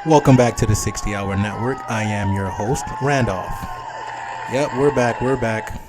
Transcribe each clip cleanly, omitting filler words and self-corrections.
Welcome back to the 60 Hour Network. I am your host, Randolph. Yep, we're back.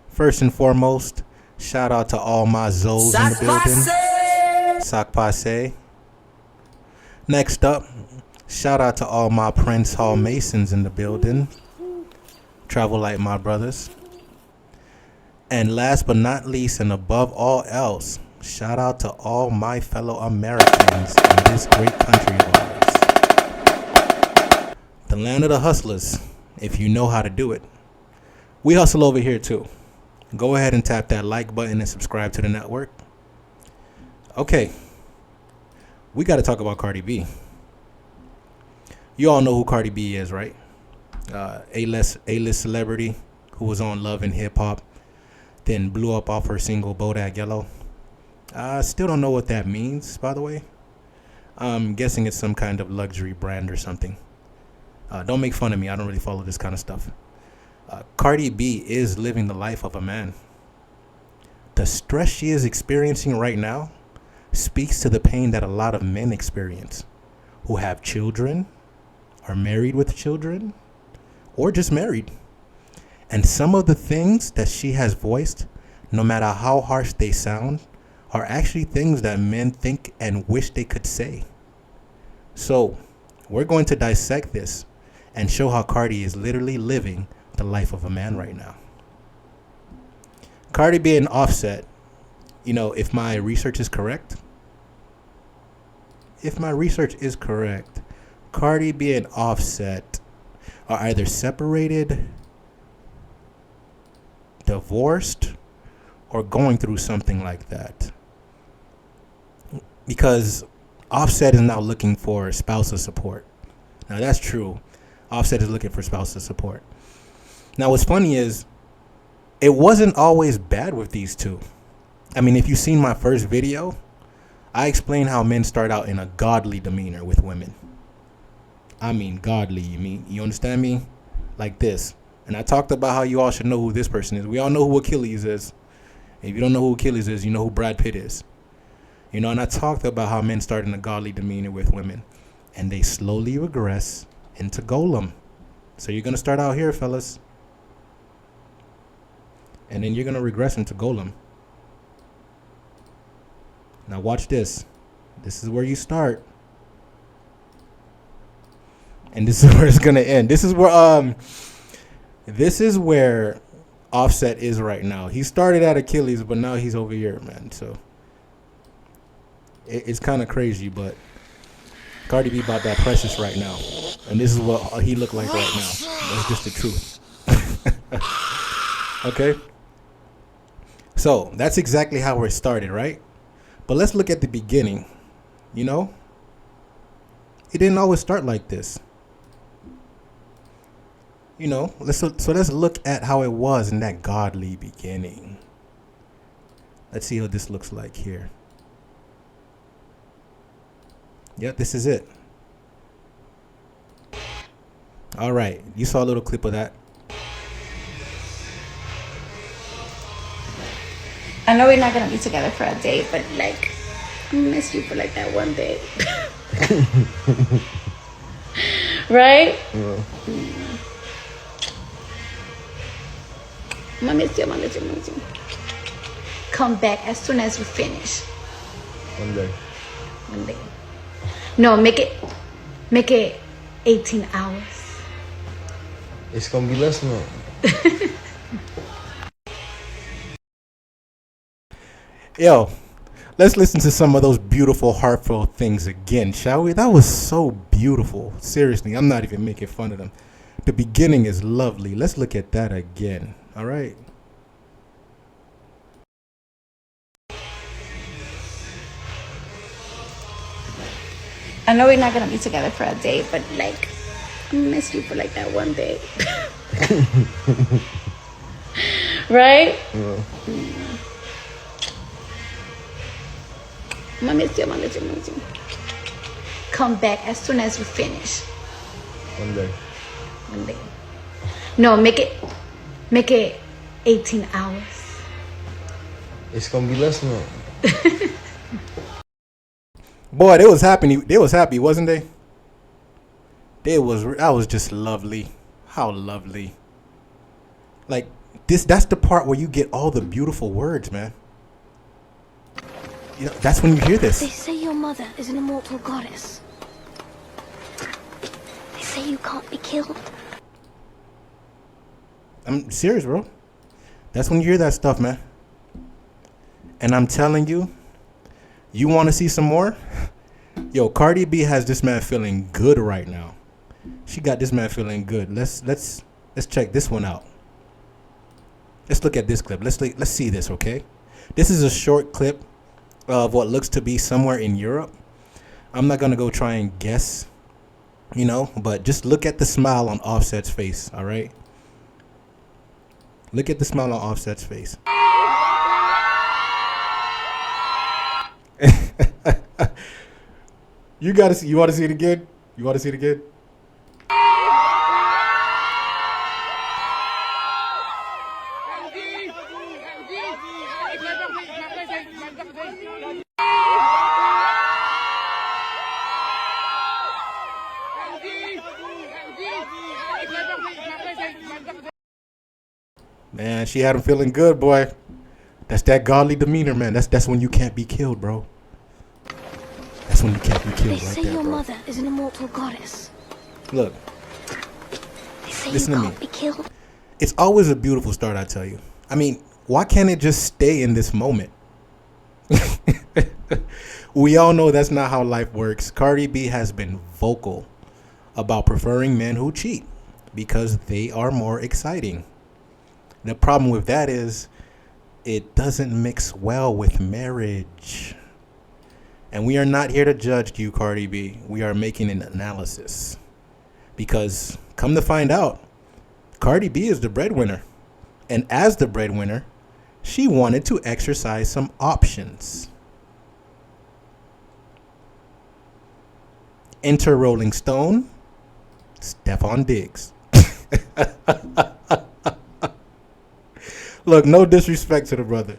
First and foremost, shout out to all my Zoes in the building. Sock passe. Next up, shout out to all my Prince Hall Masons in the building. Travel like my brothers. And last but not least, and above all else, shout out to all my fellow Americans in this great country of ours. The land of the hustlers, if you know how to do it. We hustle over here too. Go ahead and tap that like button and subscribe to the network. Okay, we got to talk about Cardi B. You all know who Cardi B is, right? A-list celebrity who was on Love and Hip Hop, then blew up off her single Bodak Yellow. I still don't know what that means, by the way. I'm guessing it's some kind of luxury brand or something. Don't make fun of me. I don't really follow this kind of stuff. Cardi B is living the life of a man. The stress she is experiencing right now speaks to the pain that a lot of men experience who have children, are married with children, or just married. And some of the things that she has voiced, no matter how harsh they sound, are actually things that men think and wish they could say. So, we're going to dissect this and show how Cardi is literally living the life of a man right now. Cardi B and Offset, if my research is correct, Cardi B and Offset are either separated, divorced, or going through something like that. Because Offset is now looking for spousal support. Now that's true. Offset is looking for spousal support. Now what's funny is it wasn't always bad with these two. I mean, if you've seen my first video, I explained how men start out in a godly demeanor with women. I mean godly, you understand me? Like this. And I talked about how you all should know who this person is. We all know who Achilles is. If you don't know who Achilles is, you know who Brad Pitt is. And I talked about how men start in a godly demeanor with women and they slowly regress into Golem. So you're going to start out here, fellas. And then you're going to regress into Golem. Now watch this. This is where you start. And this is where it's going to end. This is where Offset is right now. He started at Achilles, but now he's over here, man. So it's kind of crazy, but Cardi B bought that Precious right now. And this is what he look like right now. That's just the truth. Okay? So that's exactly how it started, right? But let's look at the beginning. It didn't always start like this. Let's look at how it was in that godly beginning. Let's see what this looks like here. Yep, this is it. All right, you saw a little clip of that. I know we're not gonna be together for a day, but I miss you for that one day. Right? Yeah. I miss you. Come back as soon as you finish. One day. No, make it 18 hours. It's gonna be less than that. Yo, let's listen to some of those beautiful, heartfelt things again, shall we? That was so beautiful. Seriously, I'm not even making fun of them. The beginning is lovely. Let's look at that again. All right. I know we're not gonna be together for a day, but I miss you for that one day. Right? Yeah. I miss you. Come back as soon as you finish. One day. No, make it 18 hours. It's gonna be less than that. Boy, they was happy, wasn't they? That was just lovely. How lovely. Like that's the part where you get all the beautiful words, man. You know, that's when you hear They this. say your mother is an immortal goddess. They say you can't be killed. I'm serious, bro. That's when you hear that stuff, man. And I'm telling you, you want to see some more? Yo, Cardi B has this man feeling good right now. She got this man feeling good. Let's check this one out. Let's look at this clip. Let's see this, okay? This is a short clip of what looks to be somewhere in Europe. I'm not gonna go try and guess, you know, but just look at the smile on Offset's face, all right? Look at the smile on Offset's face. You gotta see. You want to see it again? You want to see it again? Man, she had him feeling good, boy. That's that godly demeanor, man. That's when you can't be killed, bro. That's when you can't be They killed right say there, your bro. mother is an immortal goddess. Look, They say Listen you to me. can't be killed. it's always a beautiful start, I tell you. I mean, why can't it just stay in this moment? We all know that's not how life works. Cardi B has been vocal about preferring men who cheat because they are more exciting. The problem with that is it doesn't mix well with marriage. And we are not here to judge you, Cardi B. We are making an analysis. Because come to find out, Cardi B is the breadwinner. And as the breadwinner, she wanted to exercise some options. Enter Rolling Stone, Stephon Diggs. Look, no disrespect to the brother.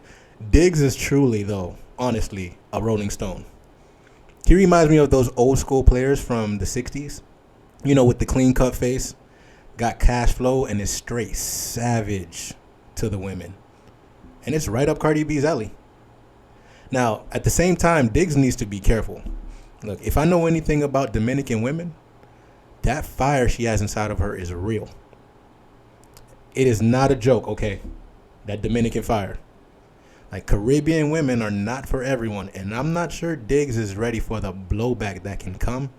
Diggs is truly, though, honestly, a Rolling Stone. He reminds me of those old school players from the 60s, you know, with the clean cut face, got cash flow, and is straight savage to the women. And it's right up Cardi B's alley. Now, at the same time, Diggs needs to be careful. Look, if I know anything about Dominican women, that fire she has inside of her is real. It is not a joke, okay? That Dominican fire. Like, Caribbean women are not for everyone. And I'm not sure Diggs is ready for the blowback that can come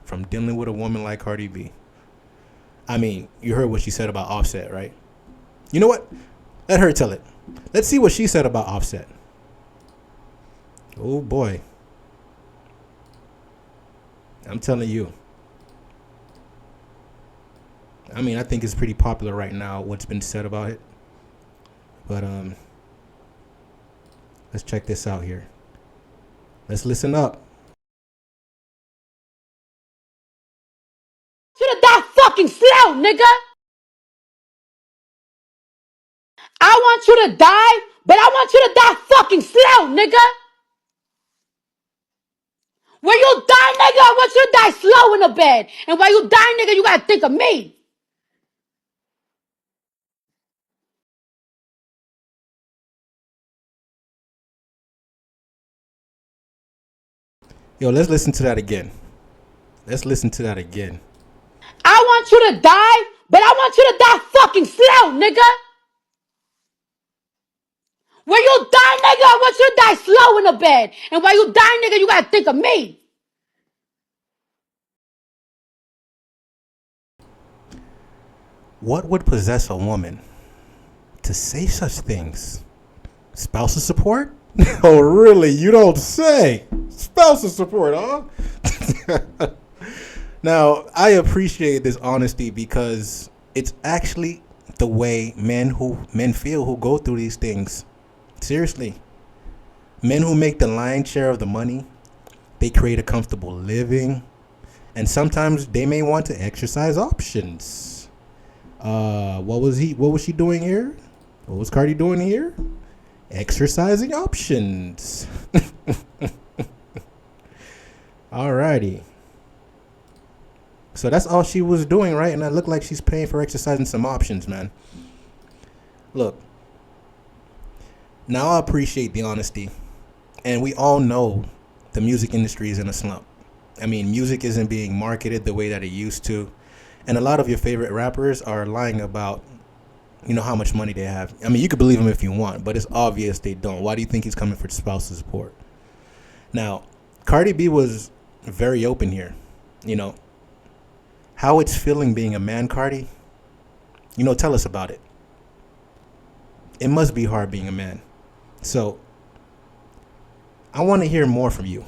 from dealing with a woman like Cardi B. I mean, you heard what she said about Offset, right? You know what? Let her tell it. Let's see what she said about Offset. Oh, boy. I'm telling you. I mean, I think it's pretty popular right now, what's been said about it. But, let's check this out here. Let's listen up. Shoulda died fucking slow, nigga. I want you to die, but I want you to die fucking slow, nigga. When you die, nigga, I want you to die slow in the bed. And while you die, nigga, you gotta think of me. Yo, let's listen to that again. Let's listen to that again. I want you to die, but I want you to die fucking slow, nigga. When you die, nigga, I want you to die slow in the bed. And while you die, nigga, you gotta think of me. What would possess a woman to say such things? Spousal support? Oh, really? You don't say. Spousal support, huh? Now, I appreciate this honesty because it's actually the way men feel who go through these things. Seriously. Men who make the lion's share of the money, they create a comfortable living, and sometimes they may want to exercise options. What was she doing here? What was Cardi doing here? Exercising options. Alrighty. So that's all she was doing, right? And it looked like she's paying for exercising some options, man. Look, now I appreciate the honesty. And we all know the music industry is in a slump. I mean, music isn't being marketed the way that it used to. And a lot of your favorite rappers are lying about, how much money they have. I mean, you could believe them if you want, but it's obvious they don't. Why do you think he's coming for spousal support? Now, Cardi B was very open here. How it's feeling being a man, Cardi? Tell us about it. It must be hard being a man. So, I want to hear more from you.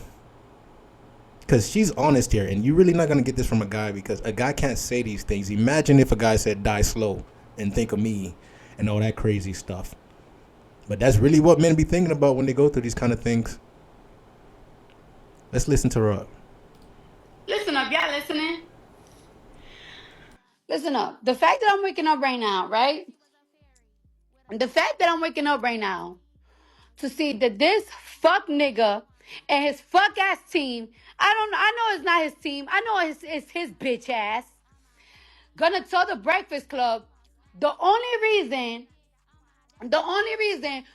Because she's honest here, and you're really not going to get this from a guy, because a guy can't say these things. Imagine if a guy said, die slow and think of me and all that crazy stuff. But that's really what men be thinking about when they go through these kind of things. Let's listen to her up. Listen up, y'all listening? Listen up. The fact that I'm waking up right now, right? The fact that I'm waking up right now to see that this fuck nigga and his fuck ass team, I know it's not his team. I know it's his bitch ass. Gonna tell the Breakfast Club the only reason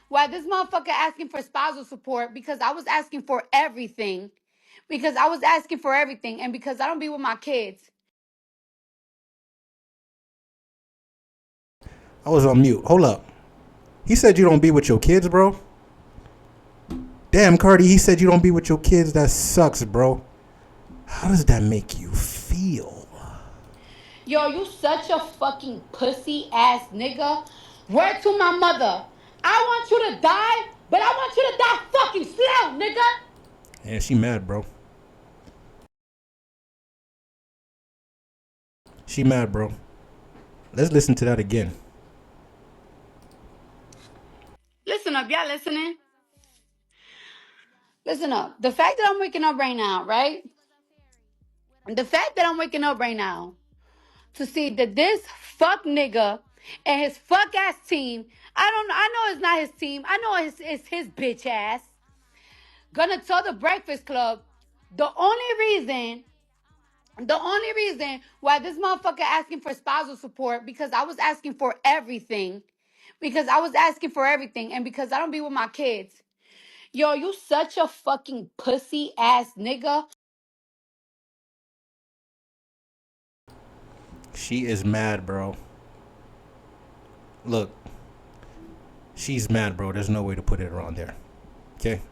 why this motherfucker asking for spousal support, because I was asking for everything. Because I was asking for everything, and because I don't be with my kids. I was on mute. Hold up. He said you don't be with your kids, bro? Damn, Cardi, he said you don't be with your kids. That sucks, bro. How does that make you feel? Yo, you such a fucking pussy ass nigga. Word to my mother. I want you to die, but I want you to die fucking slow, nigga. Yeah, she mad, bro. She mad, bro. Let's listen to that again. Listen up, y'all listening? Listen up. The fact that I'm waking up right now, right? The fact that I'm waking up right now to see that this fuck nigga and his fuck ass team, I know it's not his team. I know it's his bitch ass. Gonna tell the Breakfast Club the only reason why this motherfucker asking for spousal support, because I was asking for everything. Because I was asking for everything, and because I don't be with my kids. Yo, you such a fucking pussy ass nigga. She is mad, bro. Look, she's mad, bro. There's no way to put it around there. Okay?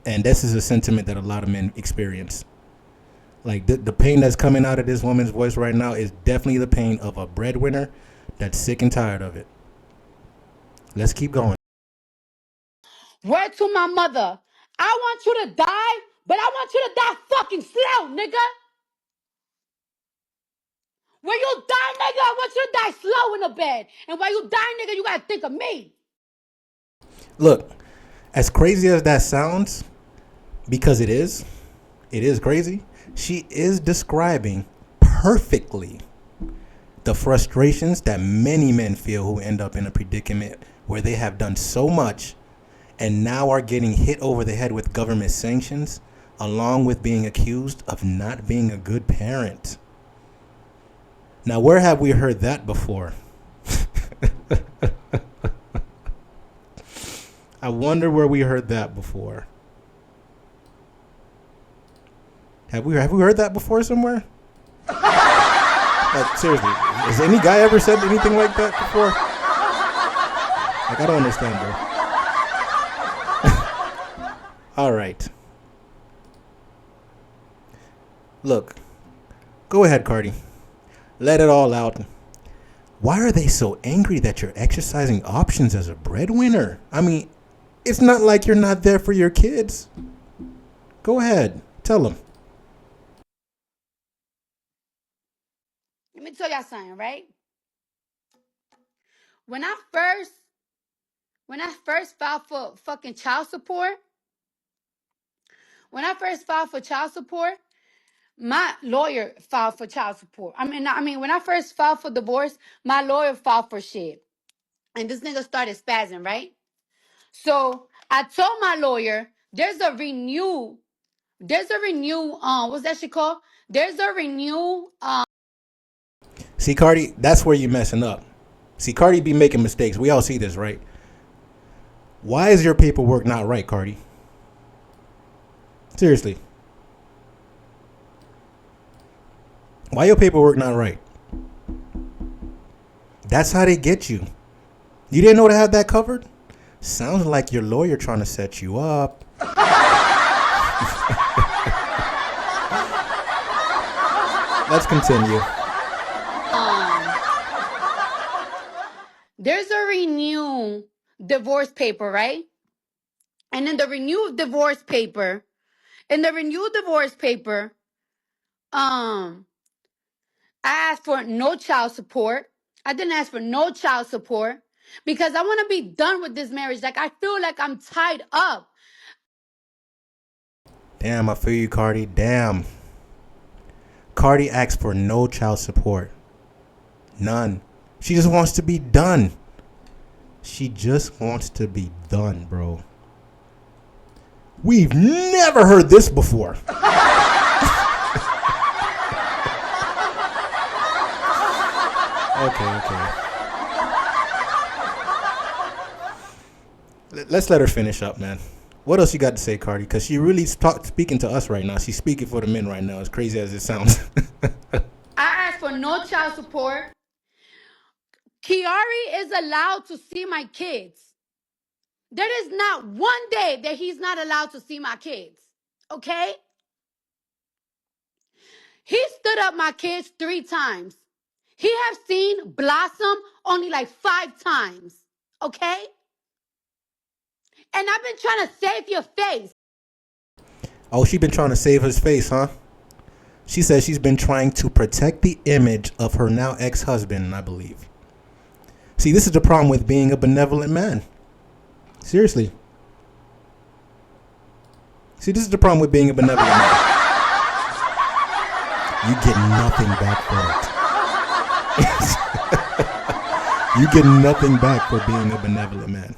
And this is a sentiment that a lot of men experience. Like, the pain that's coming out of this woman's voice right now is definitely the pain of a breadwinner that's sick and tired of it. Let's keep going. Word to my mother. I want you to die, but I want you to die fucking slow, nigga. When you die, nigga, I want you to die slow in the bed. And while you die, nigga, you gotta think of me. Look, as crazy as that sounds, because it is crazy, she is describing perfectly the frustrations that many men feel who end up in a predicament where they have done so much and now are getting hit over the head with government sanctions, along with being accused of not being a good parent. Now, where have we heard that before? I wonder where we heard that before. Have we heard that before somewhere? Like, seriously, has any guy ever said anything like that before? Like, I don't understand, bro. All right. Look, go ahead, Cardi. Let it all out. Why are they so angry that you're exercising options as a breadwinner? I mean, it's not like you're not there for your kids. Go ahead. Tell them. Let me tell y'all something, right? When I first filed for fucking child support, my lawyer filed for child support. I mean, when I first filed for divorce, my lawyer filed for shit. And this nigga started spazzing, right? So I told my lawyer, there's a renew, what's that shit called? There's a renew. See, Cardi, that's where you're messing up. See, Cardi be making mistakes. We all see this, right? Why is your paperwork not right, Cardi? Seriously. Why your paperwork not right? That's how they get you. You didn't know to have that covered? Sounds like your lawyer trying to set you up. Let's continue. There's a renew divorce paper, right? And in the renewed divorce paper, I asked for no child support. I didn't ask for no child support because I want to be done with this marriage. Like, I feel like I'm tied up. Damn, I feel you, Cardi. Damn. Cardi asked for no child support. None. She just wants to be done. She just wants to be done, bro. We've never heard this before. Okay. Let's let her finish up, man. What else you got to say, Cardi? Because she really speaking to us right now. She's speaking for the men right now, as crazy as it sounds. I asked for no child support. Kiari is allowed to see my kids. There is not one day that he's not allowed to see my kids. Okay? He stood up my kids 3 times. He have seen Blossom only like 5 times. Okay? And I've been trying to save your face. Oh, she been trying to save his face, huh? She says she's been trying to protect the image of her now ex-husband, I believe. See, this is the problem with being a benevolent man. Seriously. See, this is the problem with being a benevolent man. You get nothing back for it. You get nothing back for being a benevolent man.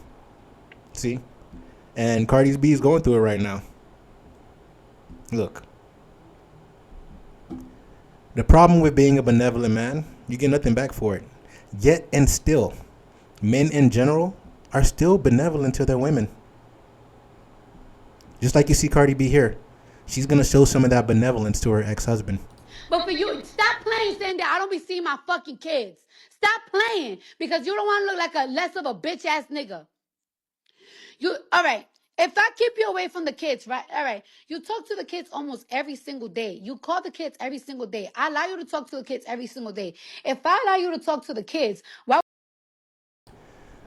See? And Cardi B is going through it right now. Look. The problem with being a benevolent man, you get nothing back for it. Yet and still, men in general are still benevolent to their women. Just like you see Cardi B here. She's going to show some of that benevolence to her ex-husband. But for you, stop playing saying that I don't be seeing my fucking kids. Stop playing because you don't want to look like a less of a bitch ass nigga. All right. If I keep you away from the kids, right? All right. You talk to the kids almost every single day. You call the kids every single day. I allow you to talk to the kids every single day. If I allow you to talk to the kids, why?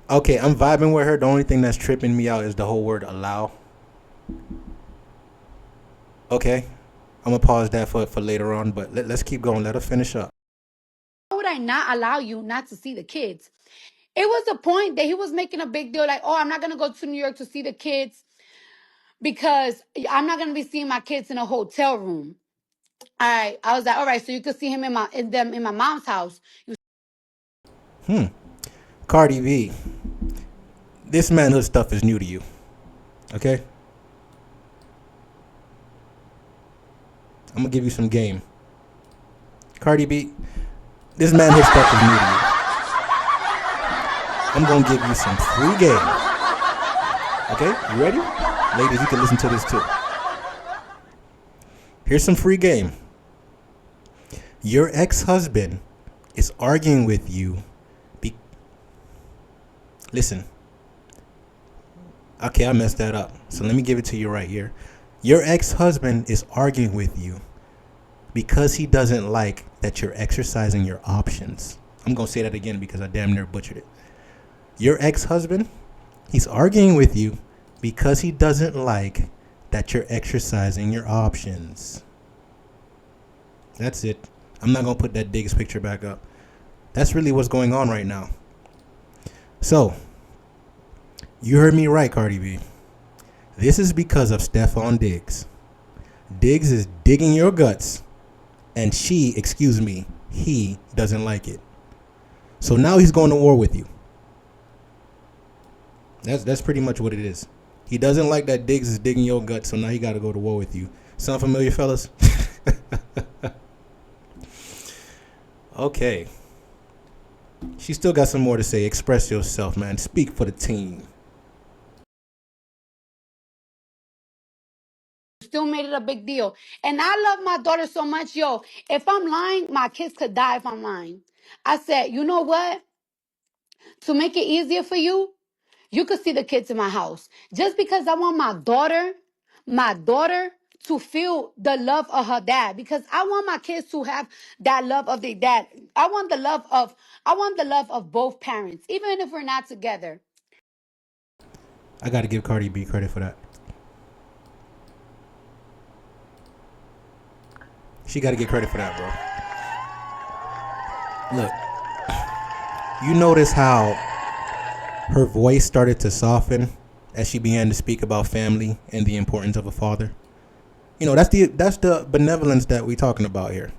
Okay, I'm vibing with her. The only thing that's tripping me out is the whole word allow. Okay. I'm going to pause that for later on, but let's keep going. Let her finish up. Why would I not allow you not to see the kids? It was a point that he was making a big deal like, oh, I'm not going to go to New York to see the kids because I'm not going to be seeing my kids in a hotel room. All right. I was like, all right, so you could see him in my mom's house. Cardi B, this manhood stuff is new to you. Okay? I'm going to give you some game. Cardi B, this manhood stuff is new to you. I'm going to give you some free game. Okay? You ready? Ladies, you can listen to this too. Here's some free game. Your ex-husband is arguing with you. Listen. Okay, I messed that up. So let me give it to you right here. Your ex-husband is arguing with you because he doesn't like that you're exercising your options. I'm going to say that again because I damn near butchered it. Your ex-husband, he's arguing with you because he doesn't like that you're exercising your options. That's it. I'm not going to put that Diggs picture back up. That's really what's going on right now. So, you heard me right, Cardi B. This is because of Stefan Diggs. Diggs is digging your guts, and he doesn't like it. So now he's going to war with you. That's pretty much what it is. He doesn't like that Diggs is digging your guts, so now he got to go to war with you. Sound familiar, fellas? Okay. She still got some more to say. Express yourself, man. Speak for the team. Still made it a big deal. And I love my daughter so much. Yo, if I'm lying, my kids could die if I'm lying. I said, you know what? To make it easier for you, you could see the kids in my house. Just because I want my daughter to feel the love of her dad. Because I want my kids to have that love of their dad. I want the love of both parents, even if we're not together. I gotta give Cardi B credit for that. She gotta get credit for that, bro. Look, you notice how her voice started to soften as she began to speak about family and the importance of a father. You know, that's the benevolence that we're talking about here.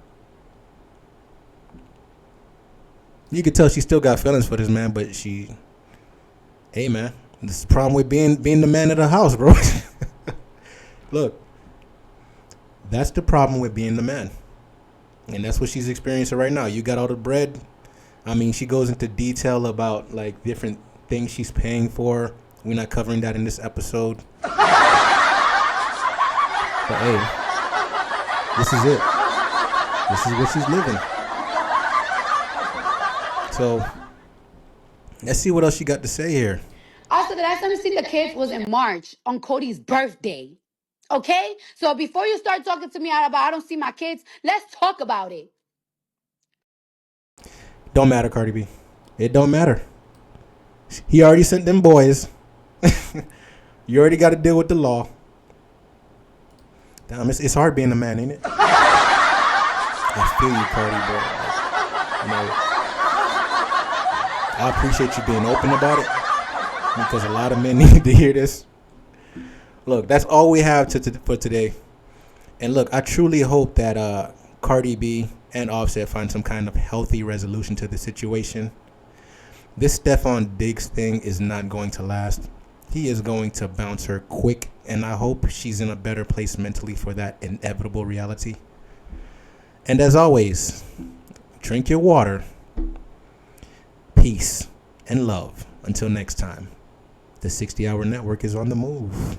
You could tell she still got feelings for this man, but hey man, this is the problem with being the man of the house, bro. Look, that's the problem with being the man, and that's what she's experiencing right now. You got all the bread. I mean, she goes into detail about like different things she's paying for. We're not covering that in this episode. But hey, this is it. This is what she's living. So let's see what else she got to say here. Also, the last time I seen the kids was in March on Cody's birthday. Okay? So before you start talking to me about I don't see my kids, let's talk about it. Don't matter, Cardi B. It don't matter. He already sent them boys. You already got to deal with the law. Damn, it's hard being a man, ain't it? I feel you, Cardi, bro. You know, I appreciate you being open about it because a lot of men need to hear this. Look, that's all we have for today. And look, I truly hope that Cardi B and Offset find some kind of healthy resolution to the situation. This Stefan Diggs thing is not going to last. He is going to bounce her quick, and I hope she's in a better place mentally for that inevitable reality. And as always, drink your water, peace, and love. Until next time, the 60 Hour Network is on the move.